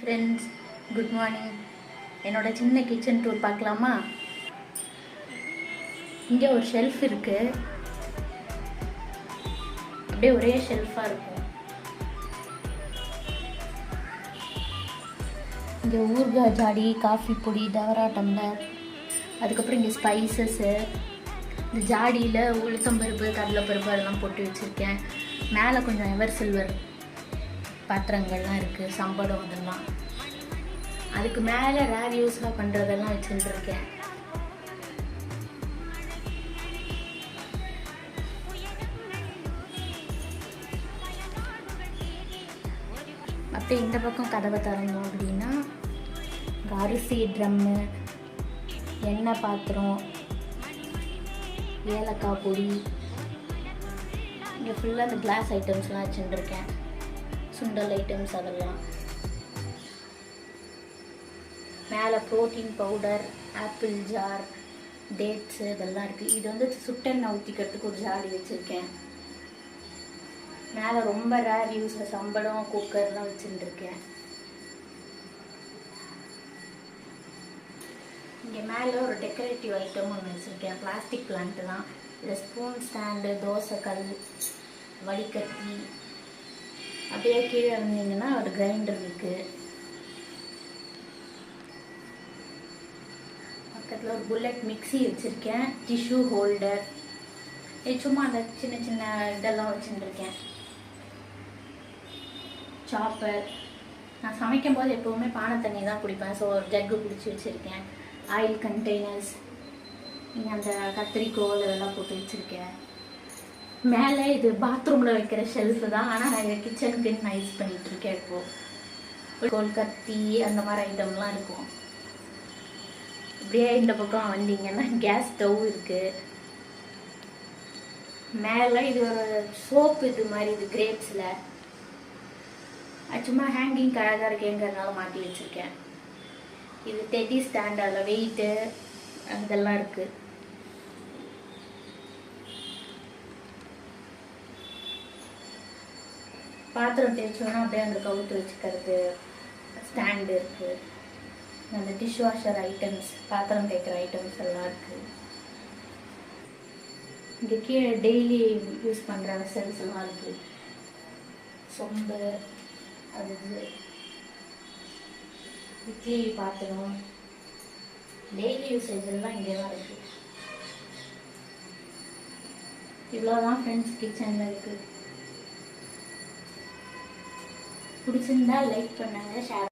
Friends, good morning. என்னோட சின்ன kitchen tour பார்க்கலாமா? இங்கே ஒரு ஷெல்ஃப் இருக்குது. அப்படியே ஒரே ஷெல்ஃபாக இருக்கும். இங்கே ஊறுகாய் ஜாடி, காஃபி பொடி, டவரா டம்ளர், அதுக்கப்புறம் இங்கே ஸ்பைசஸ்ஸு, இந்த ஜாடியில் உளுத்தம்பருப்பு, கடலைப்பருப்பு அதெல்லாம் போட்டு வச்சுருக்கேன். மேலே கொஞ்சம் எவர் சில்வர் பாத்திரங்கள்லாம் இருக்குது, சம்படம் அதெல்லாம். அதுக்கு மேலே ரேர் யூஸாக பண்ணுறதெல்லாம் வச்சுருக்கேன். அப்படியே இந்த பக்கம் கதவை திறந்தோம் அப்படின்னா அரிசி ட்ரம்மு, எண்ணெய் பாத்திரம், ஏலக்காய் பொடி, இங்கே ஃபுல்லாக அந்த கிளாஸ் ஐட்டம்ஸ்லாம் வச்சுருக்கேன். சுண்டல் ஐட்டம்ஸ் அதெல்லாம். மேலே protein powder, apple jar, dates இதெல்லாம் இருக்குது. இது வந்து சுட்டெண்ணெய் ஊற்றிக்கிறதுக்கு ஒரு ஜாடி வச்சுருக்கேன். மேலே ரொம்ப ரேர் யூஸ் சம்படம், குக்கர்லாம் வச்சுருக்கேன். இங்கே மேலே ஒரு டெக்கரேட்டிவ் ஐட்டம் ஒன்று வச்சுருக்கேன். பிளாஸ்டிக் பிளான்ட்டு தான். இதில் ஸ்பூன் ஸ்டாண்டு, தோசைக்கல், வடிகட்டி. அப்படியே கீழே இருந்தீங்கன்னா ஒரு கிரைண்டர் இருக்குது. பக்கத்தில் ஒரு புல்லட் மிக்ஸி வச்சுருக்கேன். டிஷ்யூ ஹோல்டர், சும்மா அந்த சின்ன சின்ன இதெல்லாம் வச்சுருக்கேன். சாப்பர். நான் சமைக்கும் போது எப்போவுமே பானை தண்ணி தான் குடிப்பேன். ஸோ ஒரு ஜக்கு பிடிச்சி வச்சுருக்கேன். ஆயில் கண்டெய்னர்ஸ், இங்கே அந்த கத்திரிக்கோல் இதெல்லாம் போட்டு வச்சுருக்கேன். மேலே இது பாத்ரூமில் வைக்கிற ஷெல்ஃபு தான். ஆனால் நான் எங்கள் கிச்சனுக்கு நான் யூஸ் பண்ணிகிட்ருக்கேன். இப்போது கோல், கத்தி அந்த மாதிரி ஐட்டம்லாம் இருக்கும். இப்படியே இந்த பக்கம் வந்தீங்கன்னா கேஸ் ஸ்டவ் இருக்குது. மேலே இது ஒரு சோப்பு இது மாதிரி, இது கிரேப்ஸில். சும்மா ஹேங்கிங் அழகாக இருக்கேங்கிறதுனால மாட்டி வச்சுருக்கேன். இது டெடி ஸ்டாண்ட், அதில் வெயிட்டு அதெல்லாம் இருக்குது. பாத்திரம் தேய்ச்சோன்னா அப்படியே அந்த கவுத்து வச்சுக்கிறது ஸ்டாண்டு இருக்குது. அந்த டிஷ் வாஷர் ஐட்டம்ஸ், பாத்திரம் தேய்க்கிற ஐட்டம்ஸ் எல்லாம் இருக்குது. இங்கே கீழே டெய்லி யூஸ் பண்ணுற வெசல்ஸ் எல்லாம் இருக்குது. சொம்பு, அது இட்லி பாத்திரம், டெய்லி யூசேஜ் எல்லாம் இங்கே தான் இருக்குது. இவ்வளோதான் ஃப்ரெண்ட்ஸ் கிச்சனில் இருக்குது. பிடிச்சிருந்தா லைக் பண்ணுங்கள், ஷேர்